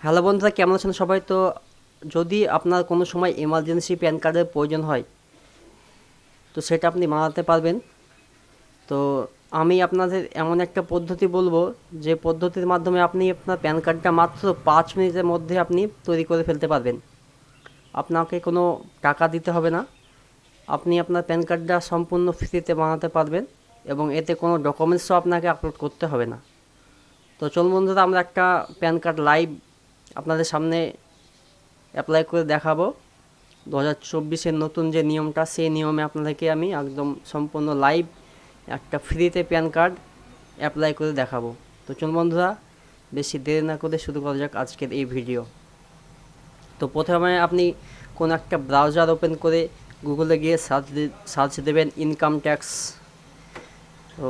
Hello বন্ধুরা, কেমন আছেন সবাই? তো যদি আপনার কোনো সময় এমার্জেন্সি প্যান কার্ডের প্রয়োজন হয়, তো সেটা আপনি বানাতে পারবেন। তো আমি আপনাদের এমন একটা পদ্ধতি বলবো, যে পদ্ধতির মাধ্যমে আপনি আপনার প্যান কার্ডটা মাত্র 5 মিনিটের মধ্যে আপনি তৈরি করে ফেলতে পারবেন। আপনাকে কোনো টাকা দিতে হবে না। আপনি আপনার প্যান কার্ডটা সম্পূর্ণ ফ্রিতে বানাতে পারবেন এবং এতে কোনো ডকুমেন্টসও আপনাকে আপলোড করতে হবে না। তো চলুন বন্ধুরা, আমরা একটা প্যান কার্ড লাইভ আপনাদের সামনে অ্যাপ্লাই করে দেখাবো। 2024-এর নতুন যে নিয়মটা, সেই নিয়মে আপনাদেরকে আমি একদম সম্পূর্ণ লাইভ একটা ফ্রিতে প্যান কার্ড অ্যাপ্লাই করে দেখাবো। তো চলুন বন্ধুরা, বেশি দেরি না করে শুরু করা যাক আজকের এই ভিডিও। তো প্রথমে আপনি কোনো একটা ব্রাউজার ওপেন করে গুগলে গিয়ে সার্চ দেবেন ইনকাম ট্যাক্স। তো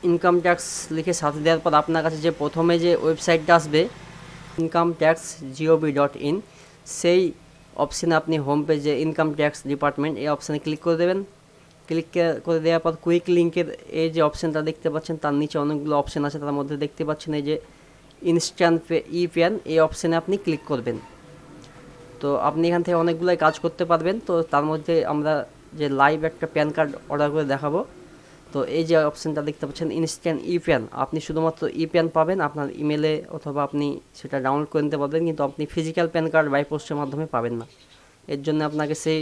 ইনকাম ট্যাক্স লিখে সার্চ দেওয়ার পর আপনার কাছে যে প্রথমে যে ওয়েবসাইটটা আসবে, incometax.gov.in, সেই অপশানে আপনি হোম পেজে ইনকাম ট্যাক্স ডিপার্টমেন্ট এই অপশানে ক্লিক করে দেবেন। ক্লিক করে দেওয়ার পর কুইক লিঙ্কের এই যে অপশানটা দেখতে পাচ্ছেন, তার নিচে অনেকগুলো অপশান আছে, তার মধ্যে দেখতে পাচ্ছেন এই যে ইনস্ট্যান্ট ই প্যান, এই অপশানে আপনি ক্লিক করবেন। তো আপনি এখান থেকে অনেকগুলোই কাজ করতে পারবেন। তো তার মধ্যে আমরা যে লাইভ একটা প্যান কার্ড অর্ডার করে দেখাবো। তো এই যে অপশানটা দেখতে পাচ্ছেন ইনস্ট্যান্ট ই প্যান, আপনি শুধুমাত্র ই প্যান পাবেন আপনার ইমেলে, অথবা আপনি সেটা ডাউনলোড করে নিতে পারবেন, কিন্তু আপনি ফিজিক্যাল প্যান কার্ড বাই পোস্টের মাধ্যমে পাবেন না। এর জন্য আপনাকে সেই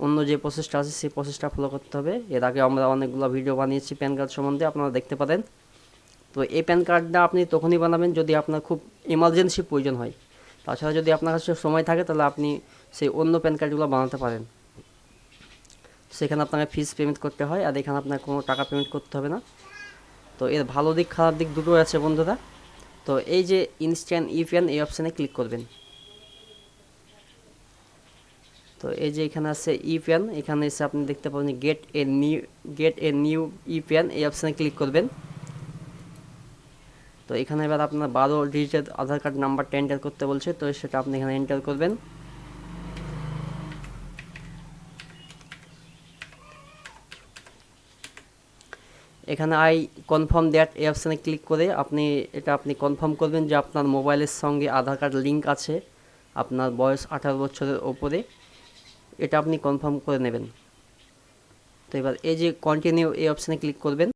অন্য যে প্রসেসটা আছে সেই প্রসেসটা ফলো করতে হবে। এর আগে আমরা অনেকগুলো ভিডিও বানিয়েছি প্যান কার্ড সম্বন্ধে, আপনারা দেখতে পারেন। তো এই প্যান কার্ডটা আপনি তখনই বানাবেন যদি আপনার খুব ইমার্জেন্সি প্রয়োজন হয়। তাছাড়া যদি আপনার কাছে সময় থাকে, তাহলে আপনি সেই অন্য প্যান কার্ডগুলো বানাতে পারেন। সেখানে আপনাকে ফিস পেমেন্ট করতে হয়, আর এখানে আপনার কোনো টাকা পেমেন্ট করতে হবে না। তো এর ভালো দিক খারাপ দিক দুটোই আছে বন্ধুরা। তো এই যে ইনস্ট্যান্ট ই প্যান, এই অপশানে ক্লিক করবেন। তো এই যে এখানে আছে ই প্যান, এখানে এসে আপনি দেখতে পাবেন gate a new E pan, এই অপশানে ক্লিক করবেন। তো এখানে এবার আপনার 12 ডিজিটের আধার কার্ড নাম্বারটা এন্টার করতে বলছে, তো সেটা আপনি এখানে এন্টার করবেন। এখানে আই কনফার্ম দ্যাট এই অপশানে ক্লিক করে আপনি কনফার্ম করবেন যে আপনার মোবাইলের সঙ্গে আধার কার্ড লিঙ্ক আছে, আপনার বয়স 18 বছরের ওপরে, এটা আপনি কনফার্ম করে নেবেন। তো এবার এই যে কন্টিনিউ এই অপশানে ক্লিক করবেন।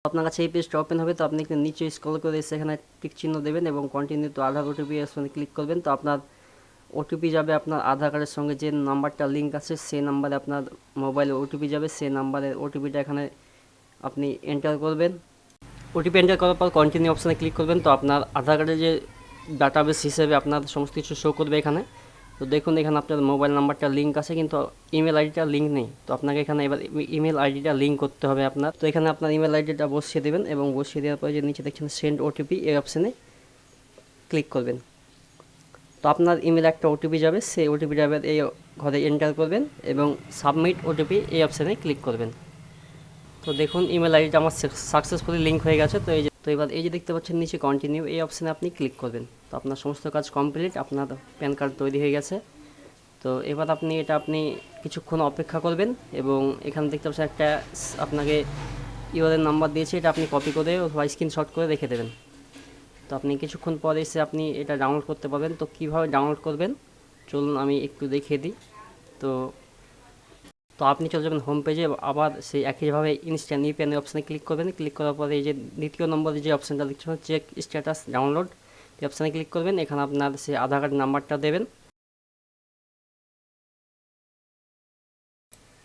আপনার কাছে এই পেজটা ওপেন হবে। তো আপনি নিচে স্ক্রল করে এসে এখানে টিক চিহ্ন দেবেন এবং কন্টিনিউ টু আধার ওটিপি অপশানে ক্লিক করবেন। তো আপনার ওটিপি যাবে আপনার আধার কার্ডের সঙ্গে যে নাম্বারটা লিঙ্ক আছে, সেই নাম্বারে আপনার মোবাইলে ওটিপি যাবে, সেই নাম্বারের ওটিপিটা এখানে আপনি এন্টার করবেন। ওটিপি এন্টার করার পর কন্টিনিউ অপশানে ক্লিক করবেন। তো আপনার আধার কার্ডের যে ডাটাবেস হিসেবে আপনার সমস্ত কিছু শো করবে এখানে। তো দেখুন এখানে আপনার মোবাইল নাম্বারটা লিঙ্ক আছে, কিন্তু ইমেল আইডিটা লিঙ্ক নেই। তো আপনাকে এখানে এবার ইমেল আইডিটা লিঙ্ক করতে হবে আপনার। তো এখানে আপনার ইমেল আইডিটা বসিয়ে দেবেন এবং বসিয়ে দেওয়ার পরে যে নিচে দেখছেন সেন্ড ওটিপি, এই অপশানে ক্লিক করবেন। তো আপনার ইমেলে একটা ওটিপি যাবে, সেই ওটিপিটা এবার এই ঘরে এন্টার করবেন এবং সাবমিট ওটিপি এই অপশানে ক্লিক করবেন। তো দেখুন ইমেল আইডিটা আমার সাকসেসফুলি লিঙ্ক হয়ে গেছে। তো এবার এই যে দেখতে পাচ্ছেন নিচে কন্টিনিউ, এই অপশানে আপনি ক্লিক করবেন। তো আপনার সমস্ত কাজ কমপ্লিট, আপনার প্যান কার্ড তৈরি হয়ে গেছে। তো এবার আপনি কিছুক্ষণ অপেক্ষা করবেন এবং এখানে দেখতে পাচ্ছেন একটা আপনাকে ইউআরএল নাম্বার দিয়েছে, এটা আপনি কপি করে অথবা স্ক্রিনশট করে রেখে দেবেন। তো আপনি কিছুক্ষণ পরে এসে আপনি এটা ডাউনলোড করতে পারবেন। তো কীভাবে ডাউনলোড করবেন চলুন আমি একটু দেখিয়ে দিই। তো তো আপনি চলে যাবেন হোম পেজে, আবার সেই একইভাবে ইনস্ট্যান্ট ই প্যানের অপশানে ক্লিক করবেন। ক্লিক করার পরে এই যে দ্বিতীয় নম্বরে যে অপশানটা দেখছেন চেক স্ট্যাটাস ডাউনলোড, এই অপশানে ক্লিক করবেন। এখানে আপনার সেই আধার কার্ড নাম্বারটা দেবেন।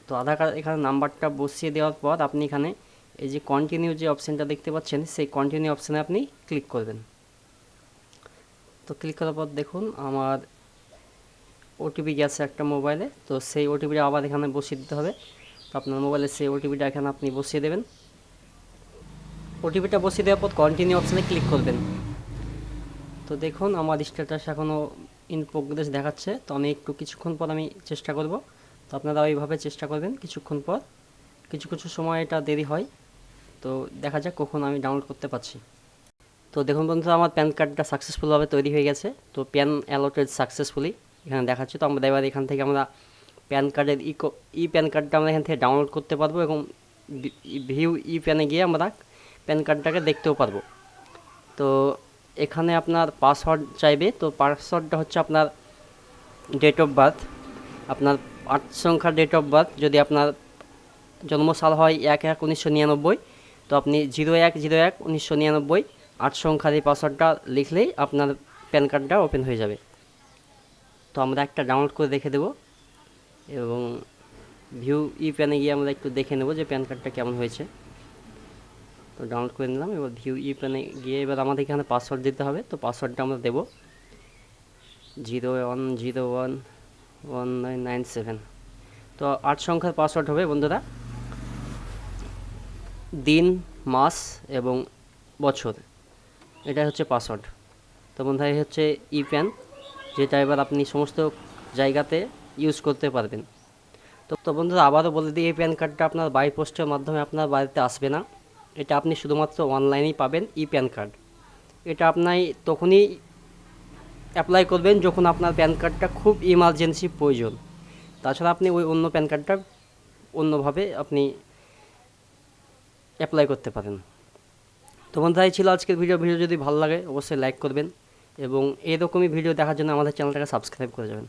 তো আধার কার্ড এখানে নাম্বারটা বসিয়ে দেওয়ার পর আপনি এখানে এই যে কন্টিনিউ যে অপশানটা দেখতে পাচ্ছেন, সেই কন্টিনিউ অপশানে আপনি ক্লিক করবেন। তো ক্লিক করার পর দেখুন আমার ওটিপি গেছে একটা মোবাইলে। তো সেই ওটিপিটা আবার এখানে বসিয়ে দিতে হবে। তো আপনার মোবাইলে সেই ওটিপিটা এখানে আপনি বসিয়ে দেবেন। ওটিপিটা বসিয়ে দেওয়ার পর কন্টিনিউ অপশানে ক্লিক করবেন। তো দেখুন আমার স্ট্যাটাস এখনও ইন প্রোগ্রেস দেখাচ্ছে। তো আমি কিছুক্ষণ পর আমি চেষ্টা করব। তো আপনারা ওইভাবে চেষ্টা করবেন কিছুক্ষণ পর। কিছু কিছু সময় এটা দেরি হয়। তো দেখা যাক কখন আমি ডাউনলোড করতে পারছি। তো দেখুন বন্ধুরা, আমার প্যান কার্ডটা সাকসেসফুলভাবে তৈরি হয়ে গেছে। তো প্যান অ্যালটেড সাকসেসফুলি এখানে দেখাচ্ছে। তো আমরা এবার এখান থেকে আমরা প্যান কার্ডের প্যান কার্ডটা আমরা এখান থেকে ডাউনলোড করতে পারবো এবং ভিউ ই প্যানে গিয়ে আমরা প্যান কার্ডটাকে দেখতেও পারবো। তো এখানে আপনার পাসওয়ার্ড চাইবে, তো পাসওয়ার্ডটা হচ্ছে আপনার ডেট অফ বার্থ, আপনার 8 সংখ্যার ডেট অফ বার্থ। যদি আপনার জন্মসাল হয় 1/1/1999, তো আপনি 01/01/1999 8 সংখ্যার এই পাসওয়ার্ডটা লিখলেই আপনার প্যান কার্ডটা ওপেন হয়ে যাবে। তো আমরা একটা ডাউনলোড করে দেখে দেব এবং ভিউ ই প্যানে গিয়ে আমরা একটু দেখে নেব যে প্যান কার্ডটা কেমন হয়েছে। তো ডাউনলোড করে নিলাম, এবার ভিউ ই প্যানে গিয়ে এবার আমাদের এখানে পাসওয়ার্ড দিতে হবে। তো পাসওয়ার্ডটা আমরা দেবো 01011997। তো 8 সংখ্যার পাসওয়ার্ড হবে বন্ধুরা, দিন, মাস এবং বছর, এটা হচ্ছে পাসওয়ার্ড। তো বন্ধুরা এই হচ্ছে ই প্যান, যেটা এবার আপনি সমস্ত জায়গাতে ইউজ করতে পারবেন। তো বন্ধুরা আবারও বলে দিই, এই প্যান কার্ডটা আপনার বাই পোস্টের মাধ্যমে আপনার বাড়িতে আসবে না, এটা আপনি শুধুমাত্র অনলাইনেই পাবেন ই প্যান কার্ড। এটা আপনি তখনই অ্যাপ্লাই করবেন যখন আপনার প্যান কার্ডটা খুব ইমার্জেন্সি প্রয়োজন, তাছাড়া আপনি ওই অন্য প্যান কার্ডটা অন্যভাবে আপনি অ্যাপ্লাই করতে পারেন। তো বন্ধুরা এই ছিল আজকের ভিডিও যদি ভালো লাগে অবশ্যই লাইক করবেন এবং এরকমই ভিডিও দেখার জন্য আমাদের চ্যানেলটাকে সাবস্ক্রাইব করে যাবেন।